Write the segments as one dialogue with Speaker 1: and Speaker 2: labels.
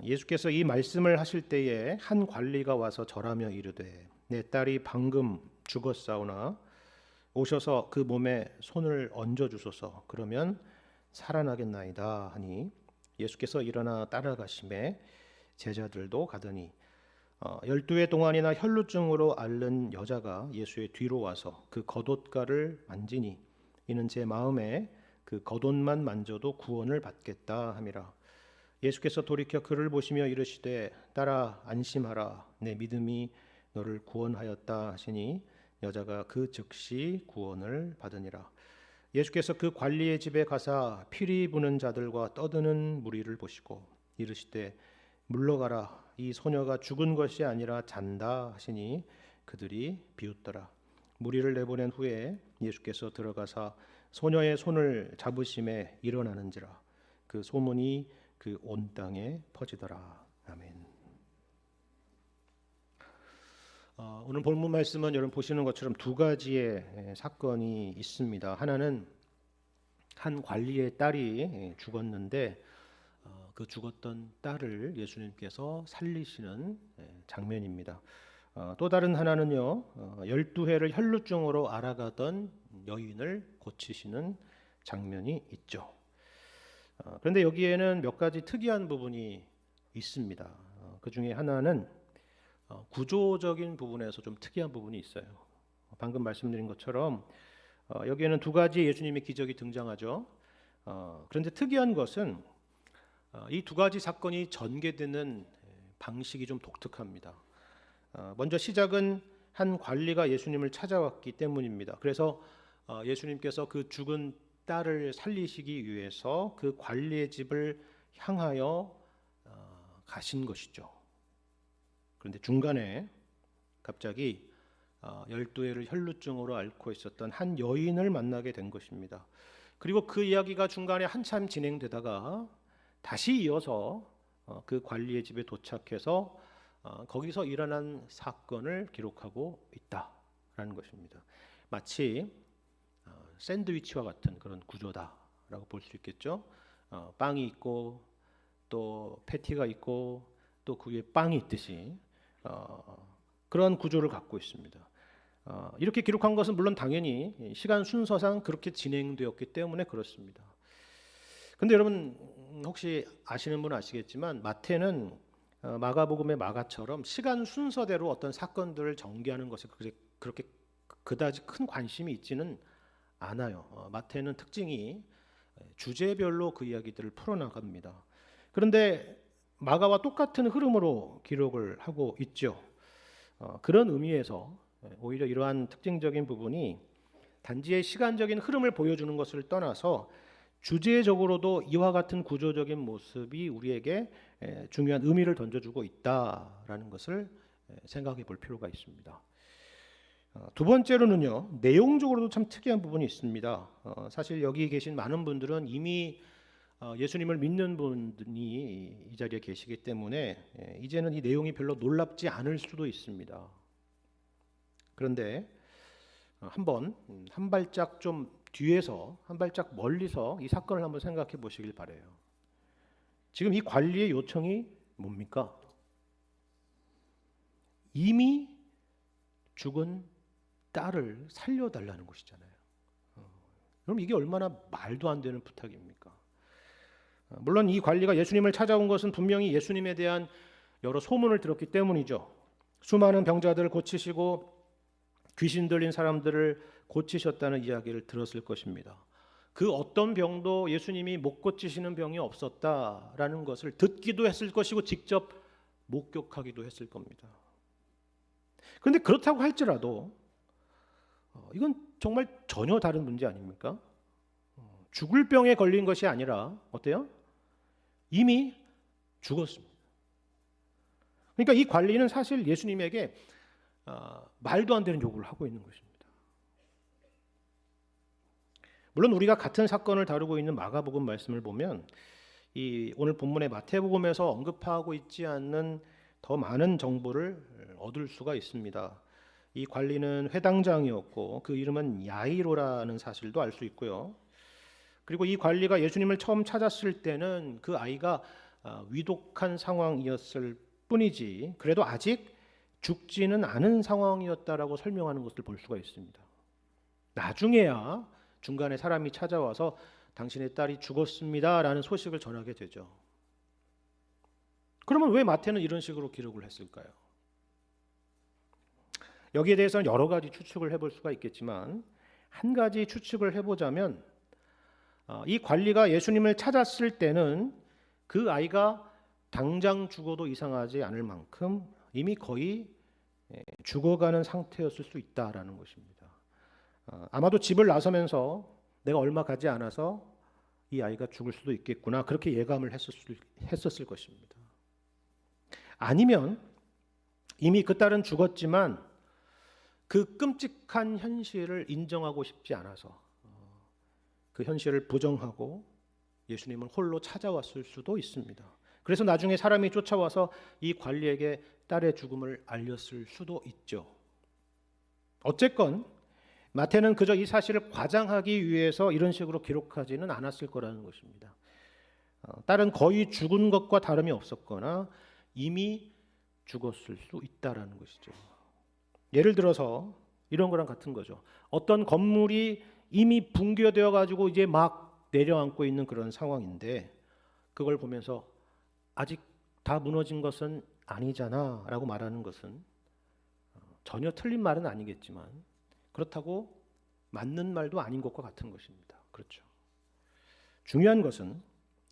Speaker 1: 예수께서 이 말씀을 하실 때에 한 관리가 와서 절하며 이르되 내 딸이 방금 죽었사오나 오셔서 그 몸에 손을 얹어 주소서. 그러면 살아나겠나이다 하니 예수께서 일어나 따라가심에 제자들도 가더니 12해 동안이나 혈루증으로 앓는 여자가 예수의 뒤로 와서 그 겉옷가를 만지니 이는 제 마음에 그 겉옷만 만져도 구원을 받겠다 함이라. 예수께서 돌이켜 그를 보시며 이르시되 딸아 안심하라 내 믿음이 너를 구원하였다 하시니 여자가 그 즉시 구원을 받으니라. 예수께서 그 관리의 집에 가사 피리 부는 자들과 떠드는 무리를 보시고 이르시되 물러가라 이 소녀가 죽은 것이 아니라 잔다 하시니 그들이 비웃더라. 무리를 내보낸 후에 예수께서 들어가사 소녀의 손을 잡으심에 일어나는지라. 그 소문이 그 온 땅에 퍼지더라. 아멘. 오늘 본문 말씀은 여러분 보시는 것처럼 두 가지의 사건이 있습니다. 하나는 한 관리의 딸이 죽었는데 그 죽었던 딸을 예수님께서 살리시는 장면입니다. 또 다른 하나는요, 12해를 혈루증으로 앓아가던 여인을 고치시는 장면이 있죠. 그런데 여기에는 몇 가지 특이한 부분이 있습니다. 그 중에 하나는 구조적인 부분에서 좀 특이한 부분이 있어요. 방금 말씀드린 것처럼 여기에는 두 가지 예수님의 기적이 등장하죠. 그런데 특이한 것은 이 두 가지 사건이 전개되는 방식이 좀 독특합니다. 먼저 시작은 한 관리가 예수님을 찾아왔기 때문입니다. 그래서 예수님께서 그 죽은 딸을 살리시기 위해서 그 관리의 집을 향하여 가신 것이죠. 그런데 중간에 갑자기 12해를 혈루증으로 앓고 있었던 한 여인을 만나게 된 것입니다. 그리고 그 이야기가 중간에 한참 진행되다가 다시 이어서 그 관리의 집에 도착해서 거기서 일어난 사건을 기록하고 있다라는 것입니다. 마치 샌드위치와 같은 그런 구조다라고 볼 수 있겠죠. 빵이 있고 또 패티가 있고 또 그 위에 빵이 있듯이 그런 구조를 갖고 있습니다. 이렇게 기록한 것은 물론 당연히 시간 순서상 그렇게 진행되었기 때문에 그렇습니다. 근데 여러분 혹시 아시는 분은 아시겠지만 마태는 마가복음의 마가처럼 시간 순서대로 어떤 사건들을 전개하는 것에 그렇게 그다지 큰 관심이 있지는 않아요. 마태는 특징이 주제별로 그 이야기들을 풀어나갑니다. 그런데 마가와 똑같은 흐름으로 기록을 하고 있죠. 그런 의미에서 오히려 이러한 특징적인 부분이 단지의 시간적인 흐름을 보여주는 것을 떠나서 주제적으로도 이와 같은 구조적인 모습이 우리에게 중요한 의미를 던져주고 있다라는 것을 생각해 볼 필요가 있습니다. 두 번째로는요, 내용적으로도 참 특이한 부분이 있습니다. 사실 여기 계신 많은 분들은 이미 예수님을 믿는 분이 이 자리에 계시기 때문에 이제는 이 내용이 별로 놀랍지 않을 수도 있습니다. 그런데 한번 한 발짝 좀 뒤에서 한 발짝 멀리서 이 사건을 한번 생각해 보시길 바라요. 지금 이 관리의 요청이 뭡니까? 이미 죽은 딸을 살려달라는 것이잖아요. 그럼 이게 얼마나 말도 안 되는 부탁입니까? 물론 이 관리가 예수님을 찾아온 것은 분명히 예수님에 대한 여러 소문을 들었기 때문이죠. 수많은 병자들을 고치시고 귀신 들린 사람들을 고치셨다는 이야기를 들었을 것입니다. 그 어떤 병도 예수님이 못 고치시는 병이 없었다라는 것을 듣기도 했을 것이고 직접 목격하기도 했을 겁니다. 그런데 그렇다고 할지라도 이건 정말 전혀 다른 문제 아닙니까? 죽을 병에 걸린 것이 아니라 어때요? 이미 죽었습니다. 그러니까 이 관리는 사실 예수님에게 말도 안 되는 요구를 하고 있는 것입니다. 물론 우리가 같은 사건을 다루고 있는 마가복음 말씀을 보면 이 오늘 본문의 마태복음에서 언급하고 있지 않는 더 많은 정보를 얻을 수가 있습니다. 이 관리는 회당장이었고 그 이름은 야이로라는 사실도 알 수 있고요. 그리고 이 관리가 예수님을 처음 찾았을 때는 그 아이가 위독한 상황이었을 뿐이지 그래도 아직 죽지는 않은 상황이었다라고 설명하는 것을 볼 수가 있습니다. 나중에야 중간에 사람이 찾아와서 당신의 딸이 죽었습니다라는 소식을 전하게 되죠. 그러면 왜 마태는 이런 식으로 기록을 했을까요? 여기에 대해서는 여러 가지 추측을 해볼 수가 있겠지만 한 가지 추측을 해보자면 이 관리가 예수님을 찾았을 때는 그 아이가 당장 죽어도 이상하지 않을 만큼 이미 거의 죽어가는 상태였을 수 있다라는 것입니다. 아마도 집을 나서면서 내가 얼마 가지 않아서 이 아이가 죽을 수도 있겠구나 그렇게 예감을 했었을 것입니다. 아니면 이미 그 딸은 죽었지만 그 끔찍한 현실을 인정하고 싶지 않아서 그 현실을 부정하고 예수님을 홀로 찾아왔을 수도 있습니다. 그래서 나중에 사람이 쫓아와서 이 관리에게 딸의 죽음을 알렸을 수도 있죠. 어쨌건 마태는 그저 이 사실을 과장하기 위해서 이런 식으로 기록하지는 않았을 거라는 것입니다. 딸은 거의 죽은 것과 다름이 없었거나 이미 죽었을 수 있다라는 것이죠. 예를 들어서 이런 거랑 같은 거죠. 어떤 건물이 이미 붕괴되어 가지고 이제 막 내려앉고 있는 그런 상황인데 그걸 보면서 아직 다 무너진 것은 아니잖아 라고 말하는 것은 전혀 틀린 말은 아니겠지만 그렇다고 맞는 말도 아닌 것과 같은 것입니다. 그렇죠. 중요한 것은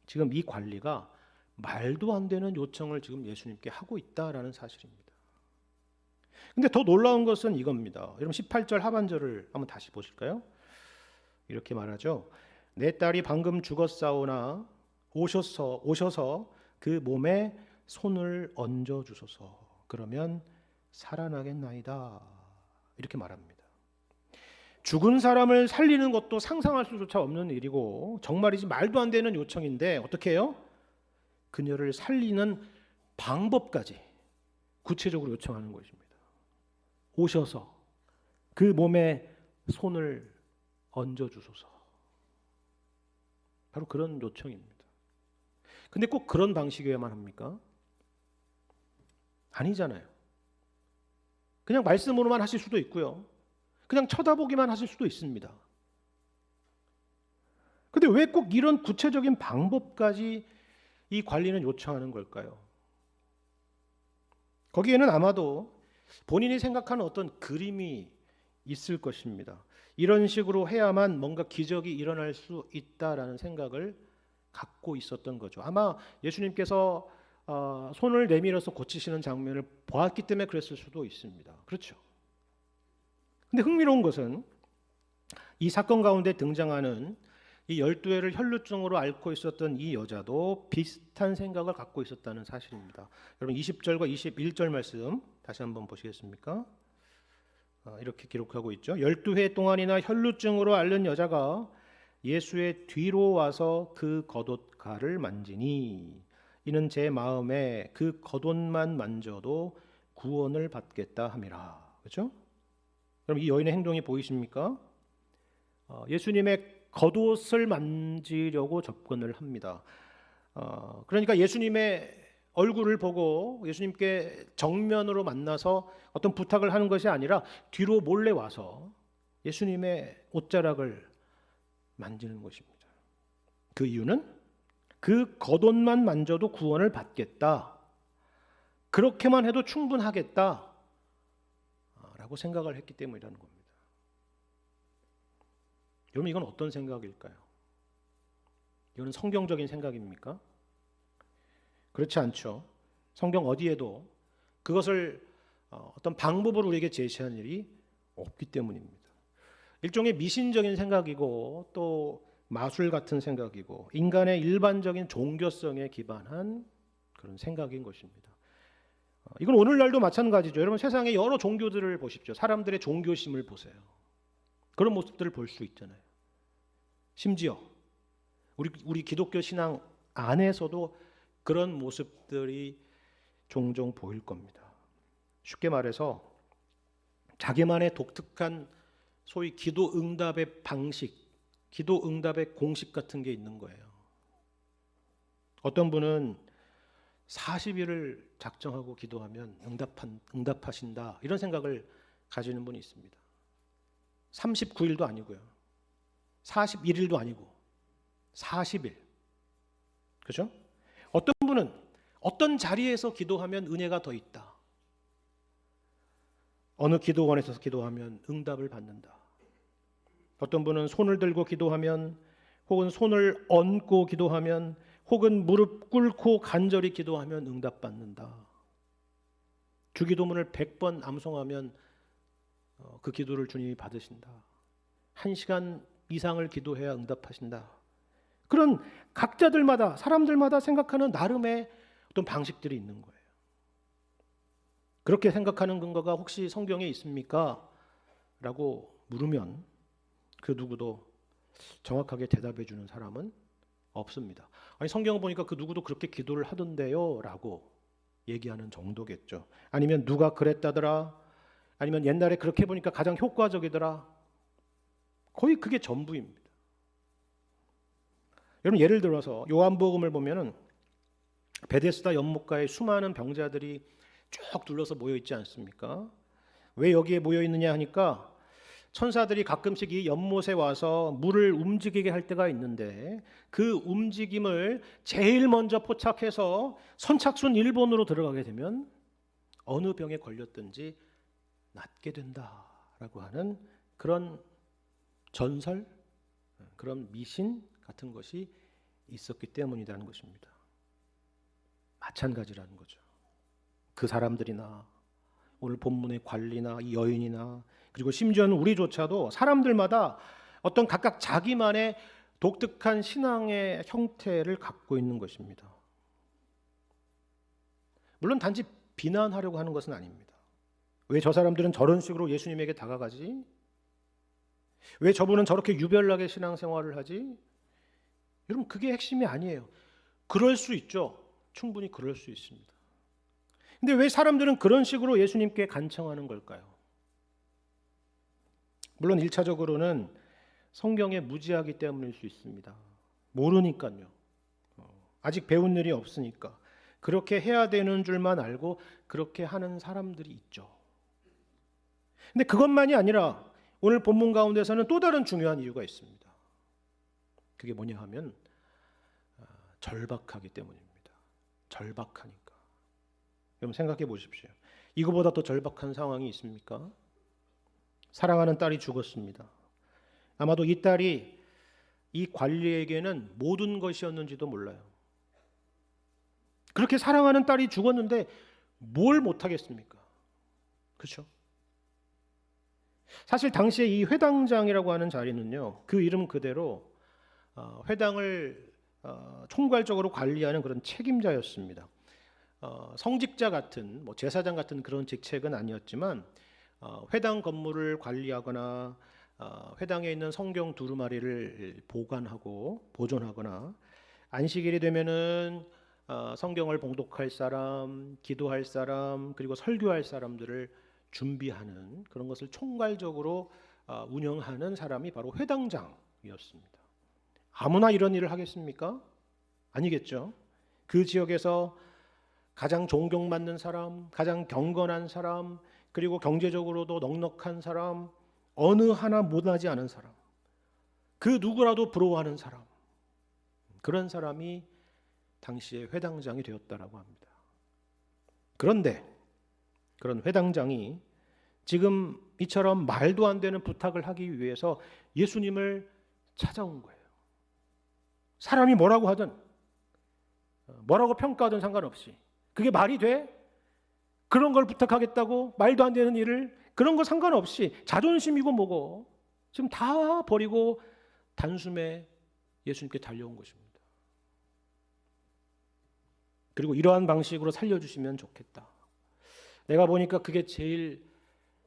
Speaker 1: 지금 이 관리가 말도 안 되는 요청을 지금 예수님께 하고 있다라는 사실입니다. 근데 더 놀라운 것은 이겁니다. 여러분 18절 하반절을 한번 다시 보실까요? 이렇게 말하죠. 내 딸이 방금 죽었사오나 오셔서 그 몸에 손을 얹어 주소서. 그러면 살아나겠나이다. 이렇게 말합니다. 죽은 사람을 살리는 것도 상상할 수조차 없는 일이고 정말이지 말도 안 되는 요청인데 어떻게 해요? 그녀를 살리는 방법까지 구체적으로 요청하는 것입니다. 오셔서 그 몸에 손을 얹어 주소서. 바로 그런 요청입니다. 근데 꼭 그런 방식이어야만 합니까? 아니잖아요. 그냥 말씀으로만 하실 수도 있고요. 그냥 쳐다보기만 하실 수도 있습니다. 근데 왜 꼭 이런 구체적인 방법까지 이 관리는 요청하는 걸까요? 거기에는 아마도 본인이 생각하는 어떤 그림이 있을 것입니다. 이런 식으로 해야만 뭔가 기적이 일어날 수 있다라는 생각을 갖고 있었던 거죠. 아마 예수님께서 손을 내밀어서 고치시는 장면을 보았기 때문에 그랬을 수도 있습니다. 그렇죠. 근데 흥미로운 것은 이 사건 가운데 등장하는 이 12회를 혈루증으로 앓고 있었던 이 여자도 비슷한 생각을 갖고 있었다는 사실입니다. 여러분 20절과 21절 말씀 다시 한번 보시겠습니까? 이렇게 기록하고 있죠. 12회 동안이나 혈루증으로 앓는 여자가 예수의 뒤로 와서 그 겉옷가를 만지니 이는 제 마음에 그 겉옷만 만져도 구원을 받겠다 함이라. 그렇죠? 그럼 이 여인의 행동이 보이십니까? 예수님의 겉옷을 만지려고 접근을 합니다. 그러니까 예수님의 얼굴을 보고 예수님께 정면으로 만나서 어떤 부탁을 하는 것이 아니라 뒤로 몰래 와서 예수님의 옷자락을 만지는 것입니다. 그 이유는 그 겉옷만 만져도 구원을 받겠다. 그렇게만 해도 충분하겠다. 라고 생각을 했기 때문이라는 겁니다. 여러분 이건 어떤 생각일까요? 이거는 성경적인 생각입니까? 그렇지 않죠. 성경 어디에도 그것을 어떤 방법으로 우리에게 제시한 일이 없기 때문입니다. 일종의 미신적인 생각이고 또 마술 같은 생각이고 인간의 일반적인 종교성에 기반한 그런 생각인 것입니다. 이건 오늘날도 마찬가지죠. 여러분 세상의 여러 종교들을 보십시오. 사람들의 종교심을 보세요. 그런 모습들을 볼 수 있잖아요. 심지어 우리 기독교 신앙 안에서도 그런 모습들이 종종 보일 겁니다. 쉽게 말해서 자기만의 독특한 소위 기도 응답의 방식, 기도 응답의 공식 같은 게 있는 거예요. 어떤 분은 40일을 작정하고 기도하면 응답하신다, 이런 생각을 가지는 분이 있습니다. 39일도 아니고요, 41일도 아니고 40일. 그죠? 어떤 분은 어떤 자리에서 기도하면 은혜가 더 있다, 어느 기도원에서 기도하면 응답을 받는다, 어떤 분은 손을 들고 기도하면, 혹은 손을 얹고 기도하면, 혹은 무릎 꿇고 간절히 기도하면 응답받는다. 주기도문을 100번 암송하면 그 기도를 주님이 받으신다. 1시간 이상을 기도해야 응답하신다. 그런 각자들마다, 사람들마다 생각하는 나름의 어떤 방식들이 있는 거예요. 그렇게 생각하는 근거가 혹시 성경에 있습니까? 라고 물으면 그 누구도 정확하게 대답해 주는 사람은 없습니다. 아니, 성경을 보니까 그 누구도 그렇게 기도를 하던데요 라고 얘기하는 정도겠죠. 아니면 누가 그랬다더라, 아니면 옛날에 그렇게 보니까 가장 효과적이더라. 거의 그게 전부입니다. 여러분, 예를 들어서 요한복음을 보면은 베데스다 연못가에 수많은 병자들이 쭉 둘러서 모여 있지 않습니까? 왜 여기에 모여 있느냐 하니까 천사들이 가끔씩 이 연못에 와서 물을 움직이게 할 때가 있는데, 그 움직임을 제일 먼저 포착해서 선착순 1번으로 들어가게 되면 어느 병에 걸렸든지 낫게 된다라고 하는 그런 전설, 그런 미신 같은 것이 있었기 때문이라는 것입니다. 마찬가지라는 거죠. 그 사람들이나 오늘 본문의 관리나 이 여인이나, 그리고 심지어는 우리조차도 사람들마다 어떤 각각 자기만의 독특한 신앙의 형태를 갖고 있는 것입니다. 물론 단지 비난하려고 하는 것은 아닙니다. 왜 저 사람들은 저런 식으로 예수님에게 다가가지? 왜 저분은 저렇게 유별나게 신앙생활을 하지? 여러분, 그게 핵심이 아니에요. 그럴 수 있죠. 충분히 그럴 수 있습니다. 근데 왜 사람들은 그런 식으로 예수님께 간청하는 걸까요? 물론 1차적으로는 성경에 무지하기 때문일 수 있습니다. 모르니까요. 아직 배운 일이 없으니까. 그렇게 해야 되는 줄만 알고 그렇게 하는 사람들이 있죠. 근데 그것만이 아니라 오늘 본문 가운데서는 또 다른 중요한 이유가 있습니다. 그게 뭐냐 하면 절박하기 때문입니다. 절박하니까. 여러분, 생각해 보십시오. 이거보다 더 절박한 상황이 있습니까? 사랑하는 딸이 죽었습니다. 아마도 이 딸이 이 관리에게는 모든 것이었는지도 몰라요. 그렇게 사랑하는 딸이 죽었는데 뭘 못하겠습니까? 그렇죠? 사실 당시에 이 회당장이라고 하는 자리는요, 그 이름 그대로 회당을 총괄적으로 관리하는 그런 책임자였습니다. 성직자 같은, 제사장 같은 그런 직책은 아니었지만 회당 건물을 관리하거나 회당에 있는 성경 두루마리를 보관하고 보존하거나, 안식일이 되면은 성경을 봉독할 사람, 기도할 사람, 그리고 설교할 사람들을 준비하는 그런 것을 총괄적으로 운영하는 사람이 바로 회당장이었습니다. 아무나 이런 일을 하겠습니까? 아니겠죠. 그 지역에서 가장 존경받는 사람, 가장 경건한 사람, 그리고 경제적으로도 넉넉한 사람, 어느 하나 못하지 않은 사람, 그 누구라도 부러워하는 사람, 그런 사람이 당시에 회당장이 되었다라고 합니다. 그런데 그런 회당장이 지금 이처럼 말도 안 되는 부탁을 하기 위해서 예수님을 찾아온 거예요. 사람이 뭐라고 하든, 뭐라고 평가하든 상관없이, 그게 말이 돼? 그런 걸 부탁하겠다고? 말도 안 되는 일을? 그런 거 상관없이 자존심이고 뭐고 지금 다 버리고 단숨에 예수님께 달려온 것입니다. 그리고 이러한 방식으로 살려주시면 좋겠다. 내가 보니까 그게 제일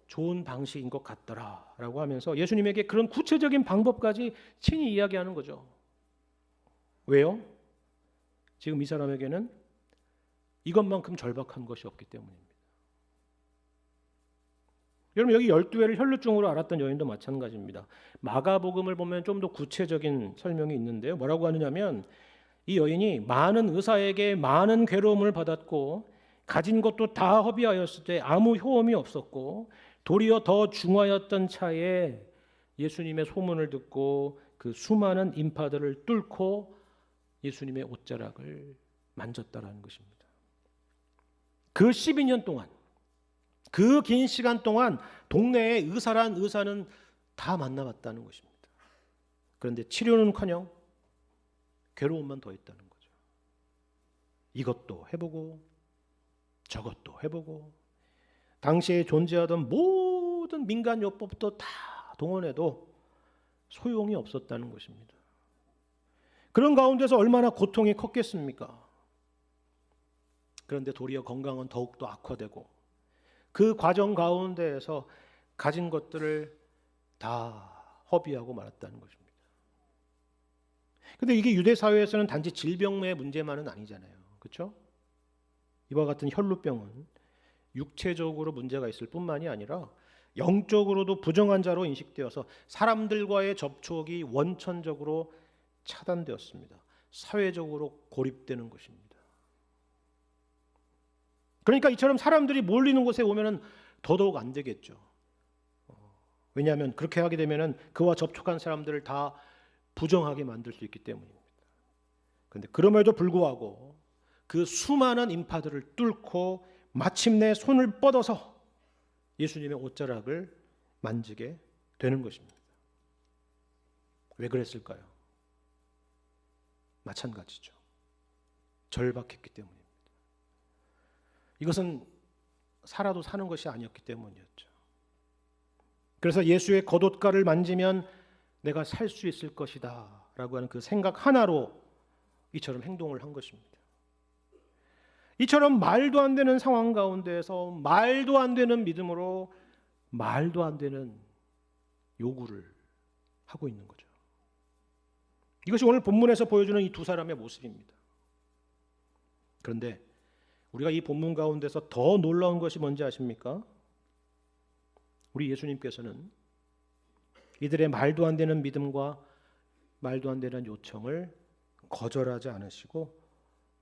Speaker 1: 좋은 방식인 것 같더라 라고 하면서 예수님에게 그런 구체적인 방법까지 친히 이야기하는 거죠. 왜요? 지금 이 사람에게는 이것만큼 절박한 것이 없기 때문입니다. 여러분, 여기 12회를 혈루증으로 앓았던 여인도 마찬가지입니다. 마가복음을 보면 좀 더 구체적인 설명이 있는데요. 뭐라고 하느냐면 이 여인이 많은 의사에게 많은 괴로움을 받았고 가진 것도 다 허비하였을 때 아무 효험이 없었고 도리어 더 중하였던 차에 예수님의 소문을 듣고 그 수많은 인파들을 뚫고 예수님의 옷자락을 만졌다라는 것입니다. 그 12년 동안, 그 긴 시간 동안 동네에 의사란 의사는 다 만나봤다는 것입니다. 그런데 치료는커녕 괴로움만 더했다는 거죠. 이것도 해보고 저것도 해보고 당시에 존재하던 모든 민간요법도 다 동원해도 소용이 없었다는 것입니다. 그런 가운데서 얼마나 고통이 컸겠습니까? 그런데 도리어 건강은 더욱더 악화되고 그 과정 가운데에서 가진 것들을 다 허비하고 말았다는 것입니다. 그런데 이게 유대 사회에서는 단지 질병의 문제만은 아니잖아요. 그렇죠? 이와 같은 혈루병은 육체적으로 문제가 있을 뿐만이 아니라 영적으로도 부정한 자로 인식되어서 사람들과의 접촉이 원천적으로 차단되었습니다. 사회적으로 고립되는 것입니다. 그러니까 이처럼 사람들이 몰리는 곳에 오면은 더더욱 안 되겠죠. 왜냐하면 그렇게 하게 되면은 그와 접촉한 사람들을 다 부정하게 만들 수 있기 때문입니다. 그런데 그럼에도 불구하고 그 수많은 인파들을 뚫고 마침내 손을 뻗어서 예수님의 옷자락을 만지게 되는 것입니다. 왜 그랬을까요? 마찬가지죠. 절박했기 때문입니다. 이것은 살아도 사는 것이 아니었기 때문이었죠. 그래서 예수의 겉옷가를 만지면 내가 살 수 있을 것이다 라고 하는 그 생각 하나로 이처럼 행동을 한 것입니다. 이처럼 말도 안 되는 상황 가운데에서 말도 안 되는 믿음으로 말도 안 되는 요구를 하고 있는 거죠. 이것이 오늘 본문에서 보여주는 이 두 사람의 모습입니다. 그런데 우리가 이 본문 가운데서 더 놀라운 것이 뭔지 아십니까? 우리 예수님께서는 이들의 말도 안 되는 믿음과 말도 안 되는 요청을 거절하지 않으시고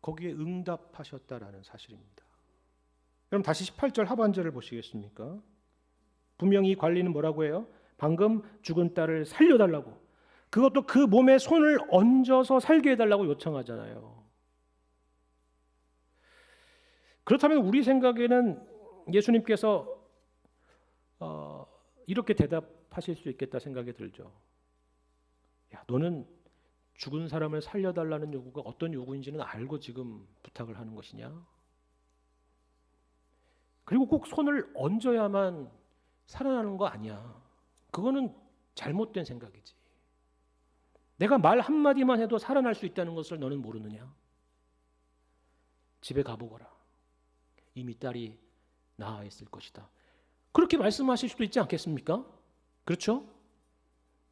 Speaker 1: 거기에 응답하셨다라는 사실입니다. 그럼 다시 18절 하반절을 보시겠습니까? 분명히 이 관리는 뭐라고 해요? 방금 죽은 딸을 살려달라고, 그것도 그 몸에 손을 얹어서 살게 해달라고 요청하잖아요. 그렇다면 우리 생각에는 예수님께서 이렇게 대답하실 수 있겠다 생각이 들죠. 야, 너는 죽은 사람을 살려달라는 요구가 어떤 요구인지는 알고 지금 부탁을 하는 것이냐? 그리고 꼭 손을 얹어야만 살아나는 거 아니야. 그거는 잘못된 생각이지. 내가 말 한마디만 해도 살아날 수 있다는 것을 너는 모르느냐? 집에 가보거라. 이미 딸이 나아 있을 것이다. 그렇게 말씀하실 수도 있지 않겠습니까? 그렇죠?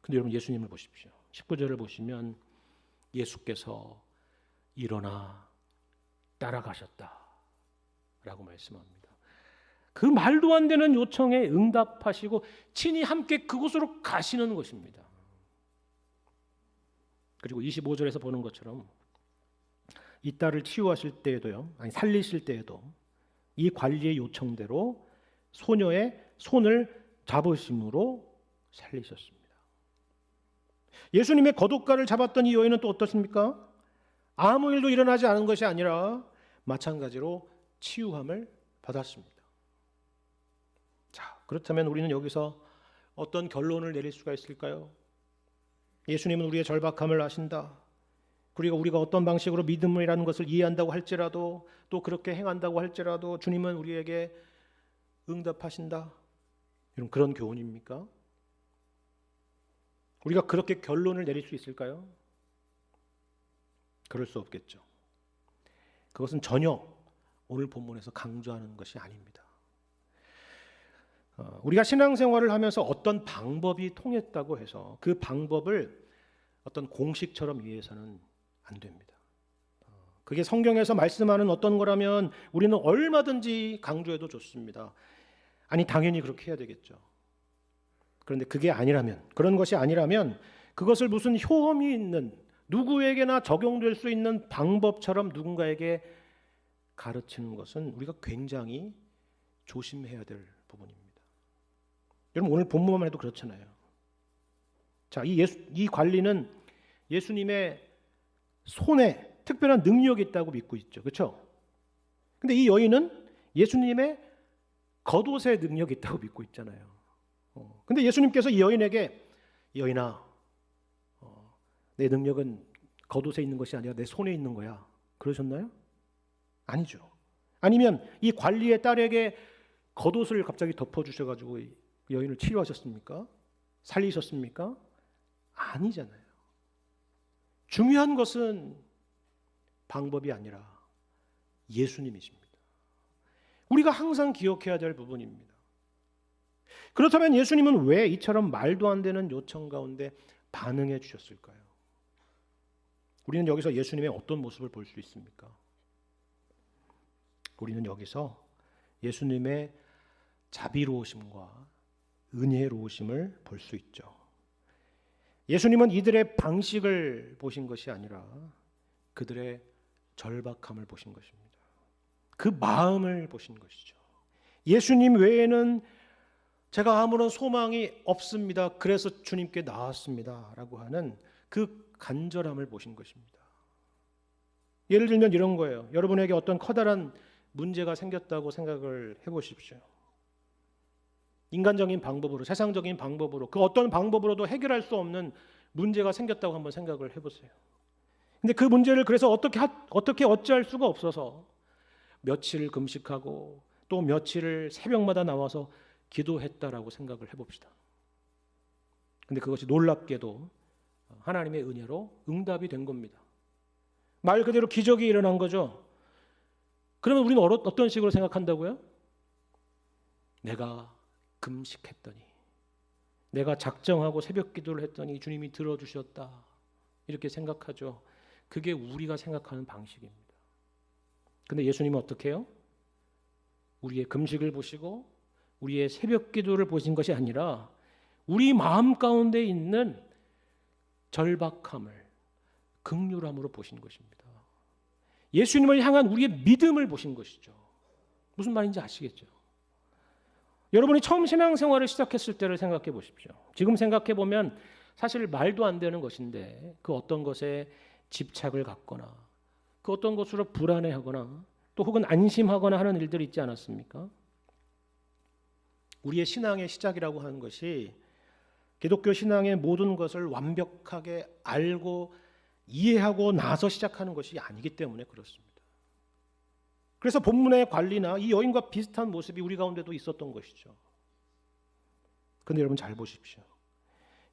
Speaker 1: 근데 여러분 예수님을 보십시오. 19절을 보시면 예수께서 일어나 따라가셨다 라고 말씀합니다. 그 말도 안 되는 요청에 응답하시고 친히 함께 그곳으로 가시는 것입니다. 그리고 25절에서 보는 것처럼 이 딸을 치유하실 때에도요, 아니 살리실 때에도 이 관리의 요청대로 소녀의 손을 잡으심으로 살리셨습니다. 예수님의 겉옷가를 잡았던 이 여인은 또 어떻습니까? 아무 일도 일어나지 않은 것이 아니라 마찬가지로 치유함을 받았습니다. 자, 그렇다면 우리는 여기서 어떤 결론을 내릴 수가 있을까요? 예수님은 우리의 절박함을 아신다. 그리고 우리가 어떤 방식으로 믿음이라는 것을 이해한다고 할지라도, 또 그렇게 행한다고 할지라도 주님은 우리에게 응답하신다. 이런 그런 교훈입니까? 우리가 그렇게 결론을 내릴 수 있을까요? 그럴 수 없겠죠. 그것은 전혀 오늘 본문에서 강조하는 것이 아닙니다. 우리가 신앙생활을 하면서 어떤 방법이 통했다고 해서 그 방법을 어떤 공식처럼 이해해서는 안 됩니다. 그게 성경에서 말씀하는 어떤 거라면 우리는 얼마든지 강조해도 좋습니다. 아니 당연히 그렇게 해야 되겠죠. 그런데 그게 아니라면, 그런 것이 아니라면 그것을 무슨 효험이 있는 누구에게나 적용될 수 있는 방법처럼 누군가에게 가르치는 것은 우리가 굉장히 조심해야 될 부분입니다. 여러분 오늘 본문만 해도 그렇잖아요. 자, 이 관리는 예수님의 손에 특별한 능력이 있다고 믿고 있죠. 그렇죠? 근데 이 여인은 예수님의 겉옷에 능력이 있다고 믿고 있잖아요. 근데 예수님께서 이 여인에게 여인아, 내 능력은 겉옷에 있는 것이 아니라 내 손에 있는 거야. 그러셨나요? 아니죠. 아니면 이 관리의 딸에게 겉옷을 갑자기 덮어주셔가지고 여인을 치료하셨습니까? 살리셨습니까? 아니잖아요. 중요한 것은 방법이 아니라 예수님이십니다. 우리가 항상 기억해야 될 부분입니다. 그렇다면 예수님은 왜 이처럼 말도 안 되는 요청 가운데 반응해 주셨을까요? 우리는 여기서 예수님의 어떤 모습을 볼 수 있습니까? 우리는 여기서 예수님의 자비로우심과 은혜로우심을 볼 수 있죠. 예수님은 이들의 방식을 보신 것이 아니라 그들의 절박함을 보신 것입니다. 그 마음을 보신 것이죠. 예수님 외에는 제가 아무런 소망이 없습니다. 그래서 주님께 나왔습니다. 라고 하는 그 간절함을 보신 것입니다. 예를 들면 이런 거예요. 여러분에게 어떤 커다란 문제가 생겼다고 생각을 해보십시오. 인간적인 방법으로, 세상적인 방법으로, 그 어떤 방법으로도 해결할 수 없는 문제가 생겼다고 한번 생각을 해보세요. 근데 그 문제를 그래서 어떻게 어찌할 수가 없어서 며칠 금식하고 또 며칠을 새벽마다 나와서 기도했다라고 생각을 해봅시다. 근데 그것이 놀랍게도 하나님의 은혜로 응답이 된 겁니다. 말 그대로 기적이 일어난 거죠. 그러면 우리는 어떤 식으로 생각한다고요? 내가 금식했더니, 내가 작정하고 새벽 기도를 했더니 주님이 들어주셨다, 이렇게 생각하죠. 그게 우리가 생각하는 방식입니다. 근데 예수님은 어떻게 해요? 우리의 금식을 보시고 우리의 새벽 기도를 보신 것이 아니라 우리 마음 가운데 있는 절박함을 긍휼함으로 보신 것입니다. 예수님을 향한 우리의 믿음을 보신 것이죠. 무슨 말인지 아시겠죠? 여러분이 처음 신앙생활을 시작했을 때를 생각해 보십시오. 지금 생각해 보면 사실 말도 안 되는 것인데 그 어떤 것에 집착을 갖거나 그 어떤 것으로 불안해하거나 또 혹은 안심하거나 하는 일들이 있지 않았습니까? 우리의 신앙의 시작이라고 하는 것이 기독교 신앙의 모든 것을 완벽하게 알고 이해하고 나서 시작하는 것이 아니기 때문에 그렇습니다. 그래서 본문의 관리나 이 여인과 비슷한 모습이 우리 가운데도 있었던 것이죠. 그런데 여러분 잘 보십시오.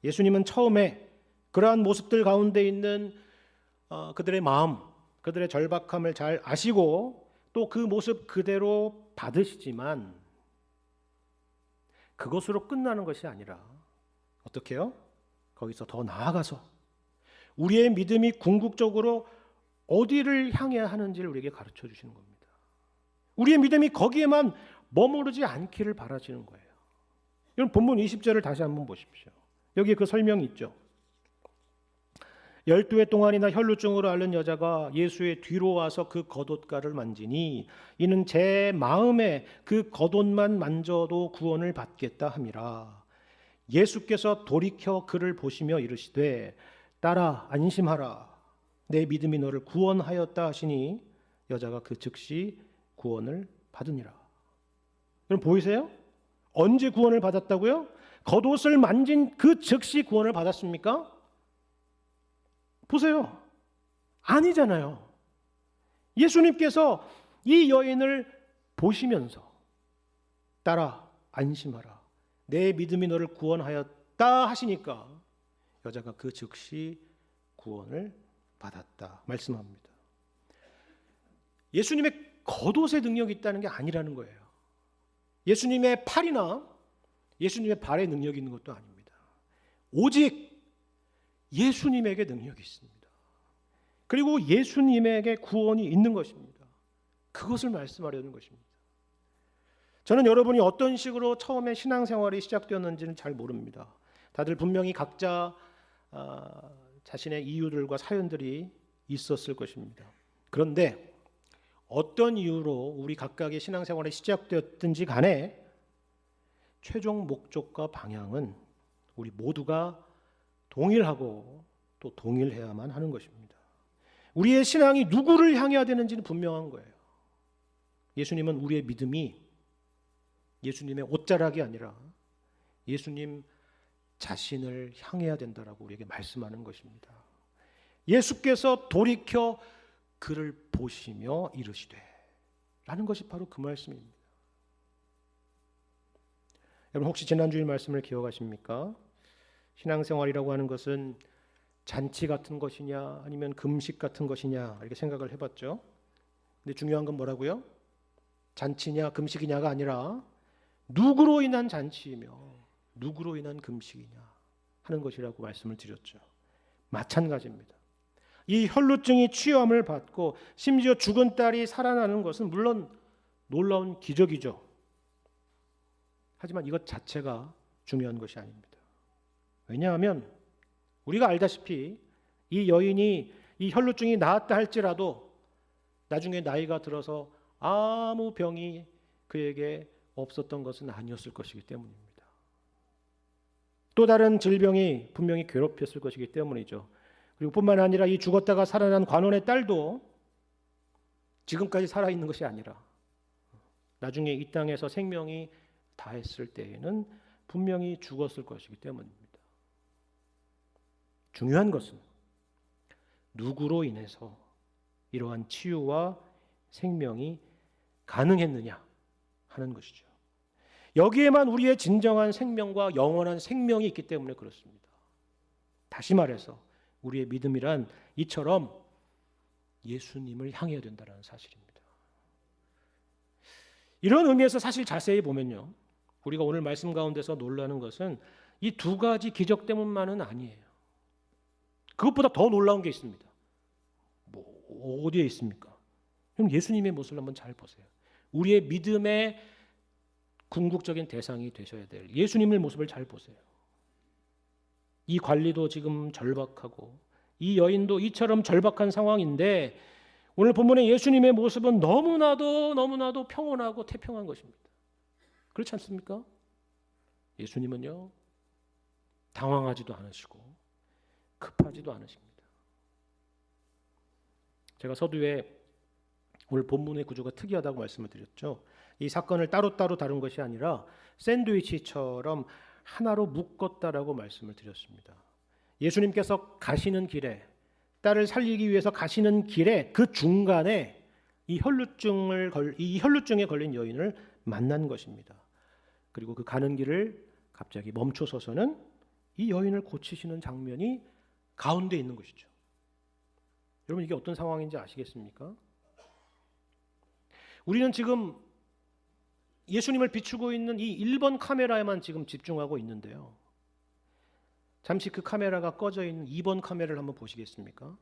Speaker 1: 예수님은 처음에 그러한 모습들 가운데 있는 그들의 마음, 그들의 절박함을 잘 아시고 또 그 모습 그대로 받으시지만 그것으로 끝나는 것이 아니라 어떻게 해요? 거기서 더 나아가서 우리의 믿음이 궁극적으로 어디를 향해야 하는지를 우리에게 가르쳐 주시는 겁니다. 우리의 믿음이 거기에만 머무르지 않기를 바라시는 거예요. 여러분 본문 20절을 다시 한번 보십시오. 여기에 그 설명이 있죠. 12해 동안이나 혈루증으로 앓는 여자가 예수의 뒤로 와서 그 겉옷가를 만지니 이는 제 마음에 그 겉옷만 만져도 구원을 받겠다 함이라. 예수께서 돌이켜 그를 보시며 이르시되 딸아 안심하라, 내 믿음이 너를 구원하였다 하시니 여자가 그 즉시 구원을 받으니라. 여러분 보이세요? 언제 구원을 받았다고요? 겉옷을 만진 그 즉시 구원을 받았습니까? 보세요. 아니잖아요. 예수님께서 이 여인을 보시면서 딸아 안심하라, 내 믿음이 너를 구원하였다 하시니까 여자가 그 즉시 구원을 받았다 말씀합니다. 예수님의 겉옷에 능력이 있다는 게 아니라는 거예요. 예수님의 팔이나 예수님의 발에 능력이 있는 것도 아닙니다. 오직 예수님에게 능력이 있습니다. 그리고 예수님에게 구원이 있는 것입니다. 그것을 말씀하려는 것입니다. 저는 여러분이 어떤 식으로 처음에 신앙생활이 시작되었는지는 잘 모릅니다. 다들 분명히 각자 자신의 이유들과 사연들이 있었을 것입니다. 그런데 어떤 이유로 우리 각각의 신앙생활이 시작되었든지 간에 최종 목적과 방향은 우리 모두가 동일하고 또 동일해야만 하는 것입니다. 우리의 신앙이 누구를 향해야 되는지는 분명한 거예요. 예수님은 우리의 믿음이 예수님의 옷자락이 아니라 예수님 자신을 향해야 된다라고 우리에게 말씀하는 것입니다. 예수께서 돌이켜 그를 보시며 이르시되 라는 것이 바로 그 말씀입니다. 여러분 혹시 지난주일 말씀을 기억하십니까? 신앙생활이라고 하는 것은 잔치 같은 것이냐 아니면 금식 같은 것이냐 이렇게 생각을 해봤죠. 근데 중요한 건 뭐라고요? 잔치냐 금식이냐가 아니라 누구로 인한 잔치이며 누구로 인한 금식이냐 하는 것이라고 말씀을 드렸죠. 마찬가지입니다. 이 혈루증이 치유함을 받고 심지어 죽은 딸이 살아나는 것은 물론 놀라운 기적이죠. 하지만 이것 자체가 중요한 것이 아닙니다. 왜냐하면 우리가 알다시피 이 여인이 이 혈루증이 나았다 할지라도 나중에 나이가 들어서 아무 병이 그에게 없었던 것은 아니었을 것이기 때문입니다. 또 다른 질병이 분명히 괴롭혔을 것이기 때문이죠. 그리고 뿐만 아니라 이 죽었다가 살아난 관원의 딸도 지금까지 살아있는 것이 아니라 나중에 이 땅에서 생명이 다했을 때에는 분명히 죽었을 것이기 때문입니다. 중요한 것은 누구로 인해서 이러한 치유와 생명이 가능했느냐 하는 것이죠. 여기에만 우리의 진정한 생명과 영원한 생명이 있기 때문에 그렇습니다. 다시 말해서 우리의 믿음이란 이처럼 예수님을 향해야 된다는 사실입니다. 이런 의미에서 사실 자세히 보면요, 우리가 오늘 말씀 가운데서 놀라는 것은 이 두 가지 기적 때문만은 아니에요. 그것보다 더 놀라운 게 있습니다. 어디에 있습니까? 그럼 예수님의 모습을 한번 잘 보세요. 우리의 믿음의 궁극적인 대상이 되셔야 될 예수님의 모습을 잘 보세요. 이 관리도 지금 절박하고 이 여인도 이처럼 절박한 상황인데 오늘 본문의 예수님의 모습은 너무나도 평온하고 태평한 것입니다. 그렇지 않습니까? 예수님은요, 당황하지도 않으시고 급하지도 않으십니다. 제가 서두에 오늘 본문의 구조가 특이하다고 말씀을 드렸죠. 이 사건을 따로따로 다룬 것이 아니라 샌드위치처럼 하나로 묶었다라고 말씀을 드렸습니다. 예수님께서 가시는 길에, 딸을 살리기 위해서 가시는 길에 그 중간에 이 혈루증에 걸린 여인을 만난 것입니다. 그리고 그 가는 길을 갑자기 멈춰서서는 이 여인을 고치시는 장면이 가운데 있는 것이죠. 여러분 이게 어떤 상황인지 아시겠습니까? 우리는 지금 예수님을 비추고 있는 이 1번 카메라에만 지금 집중하고 있는데요. 잠시 그 카메라가 꺼져 있는 2번 카메라를 한번 보시겠습니까?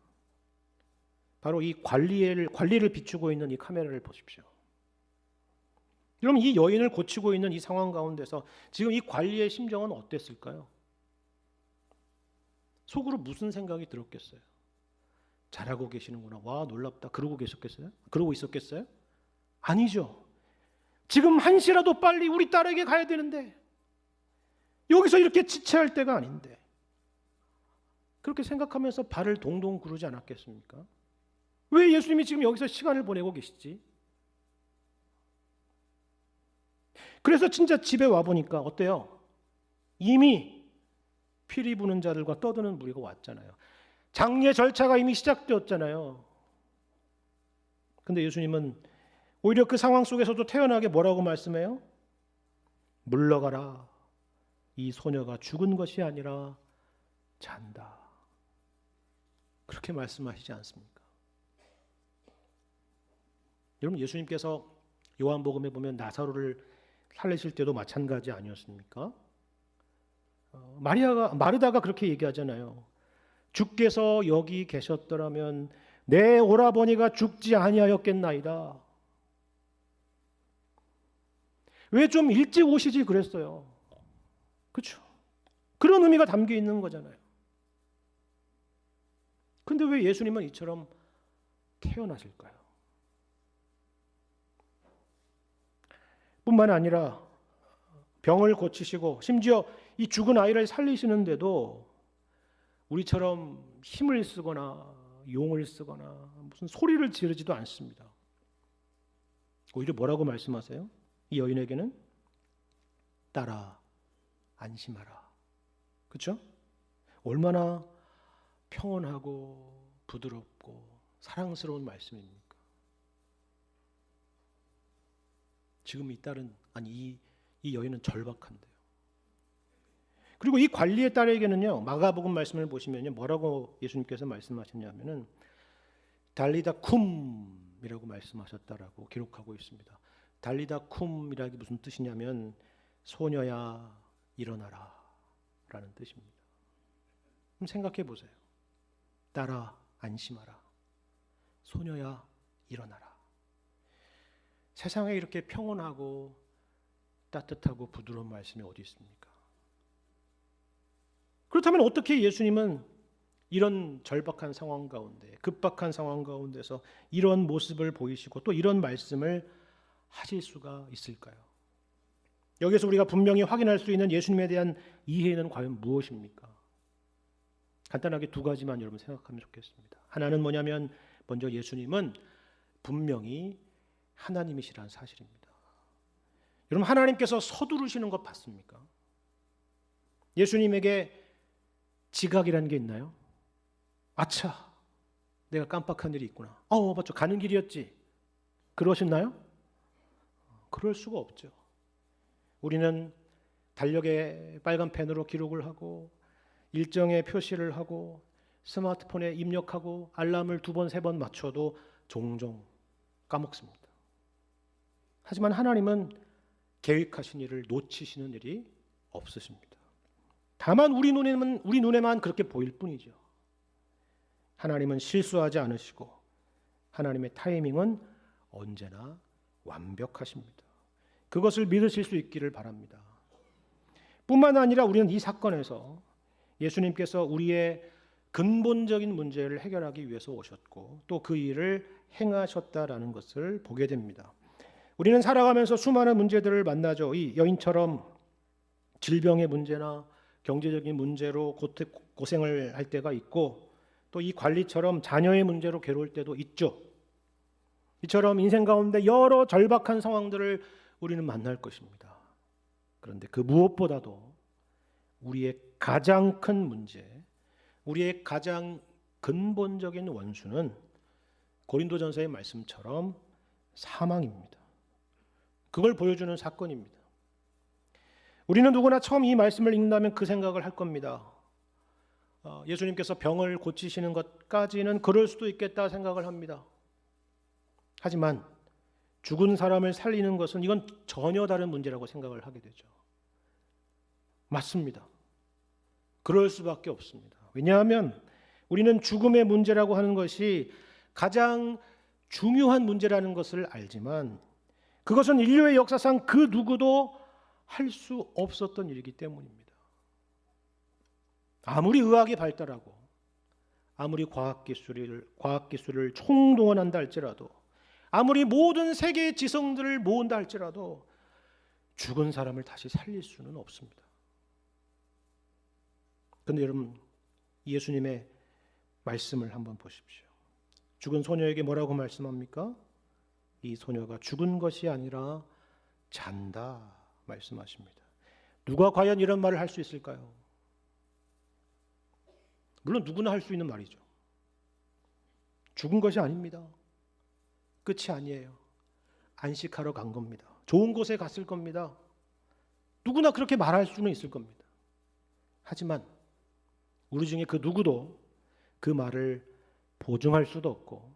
Speaker 1: 바로 이 관리를 비추고 있는 이 카메라를 보십시오. 여러분 이 여인을 고치고 있는 이 상황 가운데서 지금 이 관리의 심정은 어땠을까요? 속으로 무슨 생각이 들었겠어요? 잘하고 계시는구나. 와 놀랍다. 그러고 계셨겠어요? 그러고 있었겠어요? 아니죠. 지금 한시라도 빨리 우리 딸에게 가야 되는데 여기서 이렇게 지체할 때가 아닌데 그렇게 생각하면서 발을 동동 구르지 않았겠습니까? 왜 예수님이 지금 여기서 시간을 보내고 계시지? 그래서 진짜 집에 와보니까 어때요? 이미 피리 부는 자들과 떠드는 무리가 왔잖아요. 장례 절차가 이미 시작되었잖아요. 근데 예수님은 오히려 그 상황 속에서도 태연하게 뭐라고 말씀해요? 물러가라. 이 소녀가 죽은 것이 아니라 잔다. 그렇게 말씀하시지 않습니까? 여러분 예수님께서 요한복음에 보면 나사로를 살리실 때도 마찬가지 아니었습니까? 마르다가 그렇게 얘기하잖아요. 주께서 여기 계셨더라면 내 오라버니가 죽지 아니하였겠나이다. 왜 좀 일찍 오시지 그랬어요. 그렇죠? 그런 의미가 담겨 있는 거잖아요. 근데 왜 예수님은 이처럼 태어나실까요? 뿐만 아니라 병을 고치시고 심지어 이 죽은 아이를 살리시는데도 우리처럼 힘을 쓰거나 용을 쓰거나 무슨 소리를 지르지도 않습니다. 오히려 뭐라고 말씀하세요? 이 여인에게는 딸아 안심하라. 그렇죠? 얼마나 평온하고 부드럽고 사랑스러운 말씀입니까? 지금 이 딸은 이 여인은 절박한데요. 그리고 이 관리의 딸에게는요, 마가복음 말씀을 보시면요, 뭐라고 예수님께서 말씀하셨냐면은 달리다 쿰이라고 말씀하셨다라고 기록하고 있습니다. 달리다 쿰이라기 무슨 뜻이냐면 소녀야 일어나라 라는 뜻입니다. 그럼 생각해 보세요. 딸아 안심하라. 소녀야 일어나라. 세상에 이렇게 평온하고 따뜻하고 부드러운 말씀이 어디 있습니까? 그렇다면 어떻게 예수님은 이런 절박한 상황 가운데, 급박한 상황 가운데서 이런 모습을 보이시고 또 이런 말씀을 하실 수가 있을까요? 여기서 우리가 분명히 확인할 수 있는 예수님에 대한 이해는 과연 무엇입니까? 간단하게 두 가지만 여러분 생각하면 좋겠습니다. 하나는 뭐냐면 먼저 예수님은 분명히 하나님이시라는 사실입니다. 여러분 하나님께서 서두르시는 것 봤습니까? 예수님에게 지각이라는 게 있나요? 아차, 내가 깜빡한 일이 있구나. 맞죠. 가는 길이었지. 그러셨나요? 그럴 수가 없죠. 우리는 달력에 빨간 펜으로 기록을 하고 일정에 표시를 하고 스마트폰에 입력하고 알람을 2번, 3번 맞춰도 종종 까먹습니다. 하지만 하나님은 계획하신 일을 놓치시는 일이 없으십니다. 다만 우리 눈에만 그렇게 보일 뿐이죠. 하나님은 실수하지 않으시고 하나님의 타이밍은 언제나 완벽하십니다. 그것을 믿으실 수 있기를 바랍니다. 뿐만 아니라 우리는 이 사건에서 예수님께서 우리의 근본적인 문제를 해결하기 위해서 오셨고 또 그 일을 행하셨다라는 것을 보게 됩니다. 우리는 살아가면서 수많은 문제들을 만나죠. 이 여인처럼 질병의 문제나 경제적인 문제로 고생을 할 때가 있고 또 이 관리처럼 자녀의 문제로 괴로울 때도 있죠. 이처럼 인생 가운데 여러 절박한 상황들을 우리는 만날 것입니다. 그런데 그 무엇보다도 우리의 가장 큰 문제, 우리의 가장 근본적인 원수는 고린도전서의 말씀처럼 사망입니다. 그걸 보여주는 사건입니다. 우리는 누구나 처음 이 말씀을 읽는다면 그 생각을 할 겁니다. 예수님께서 병을 고치시는 것까지는 그럴 수도 있겠다 생각을 합니다. 하지만 죽은 사람을 살리는 것은 이건 전혀 다른 문제라고 생각을 하게 되죠. 맞습니다. 그럴 수밖에 없습니다. 왜냐하면 우리는 죽음의 문제라고 하는 것이 가장 중요한 문제라는 것을 알지만 그것은 인류의 역사상 그 누구도 할 수 없었던 일이기 때문입니다. 아무리 의학이 발달하고 아무리 과학기술을 총동원한다 할지라도 아무리 모든 세계의 지성들을 모은다 할지라도 죽은 사람을 다시 살릴 수는 없습니다. 그런데 여러분 예수님의 말씀을 한번 보십시오. 죽은 소녀에게 뭐라고 말씀합니까? 이 소녀가 죽은 것이 아니라 잔다 말씀하십니다. 누가 과연 이런 말을 할 수 있을까요? 물론 누구나 할 수 있는 말이죠. 죽은 것이 아닙니다. 끝이 아니에요. 안식하러 간 겁니다. 좋은 곳에 갔을 겁니다. 누구나 그렇게 말할 수는 있을 겁니다. 하지만 우리 중에 그 누구도 그 말을 보증할 수도 없고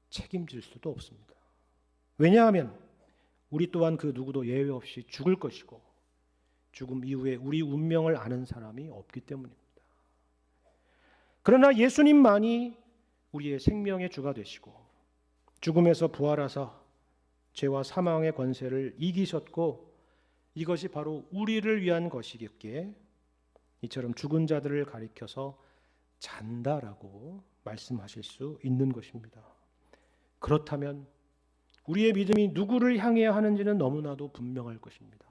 Speaker 1: 책임질 수도 없습니다. 왜냐하면 우리 또한 그 누구도 예외 없이 죽을 것이고 죽음 이후에 우리 운명을 아는 사람이 없기 때문입니다. 그러나 예수님만이 우리의 생명의 주가 되시고 죽음에서 부활하사 죄와 사망의 권세를 이기셨고 이것이 바로 우리를 위한 것이기에 이처럼 죽은 자들을 가리켜서 잔다라고 말씀하실 수 있는 것입니다. 그렇다면 우리의 믿음이 누구를 향해야 하는지는 너무나도 분명할 것입니다.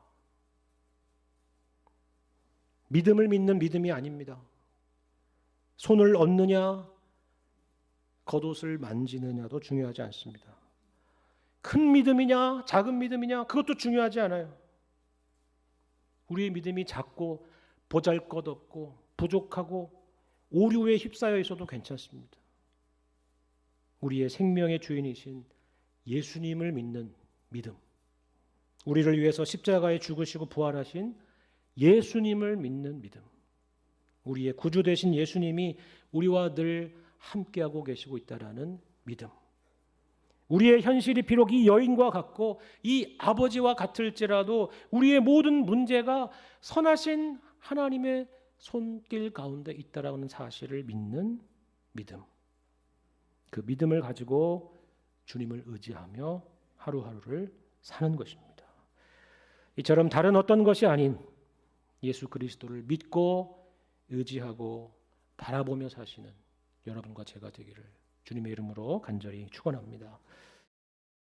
Speaker 1: 믿음을 믿는 믿음이 아닙니다. 손을 얻느냐 겉옷을 만지느냐도 중요하지 않습니다. 큰 믿음이냐 작은 믿음이냐 그것도 중요하지 않아요. 우리의 믿음이 작고 보잘것없고 부족하고 오류에 휩싸여 있어도 괜찮습니다. 우리의 생명의 주인이신 예수님을 믿는 믿음, 우리를 위해서 십자가에 죽으시고 부활하신 예수님을 믿는 믿음, 우리의 구주 되신 예수님이 우리와 늘 함께하고 계시고 있다라는 믿음, 우리의 현실이 비록 이 여인과 같고 이 아버지와 같을지라도 우리의 모든 문제가 선하신 하나님의 손길 가운데 있다라는 사실을 믿는 믿음, 그 믿음을 가지고 주님을 의지하며 하루하루를 사는 것입니다. 이처럼 다른 어떤 것이 아닌 예수 그리스도를 믿고 의지하고 바라보며 사시는 여러분과 제가 되기를 주님의 이름으로 간절히 축원합니다.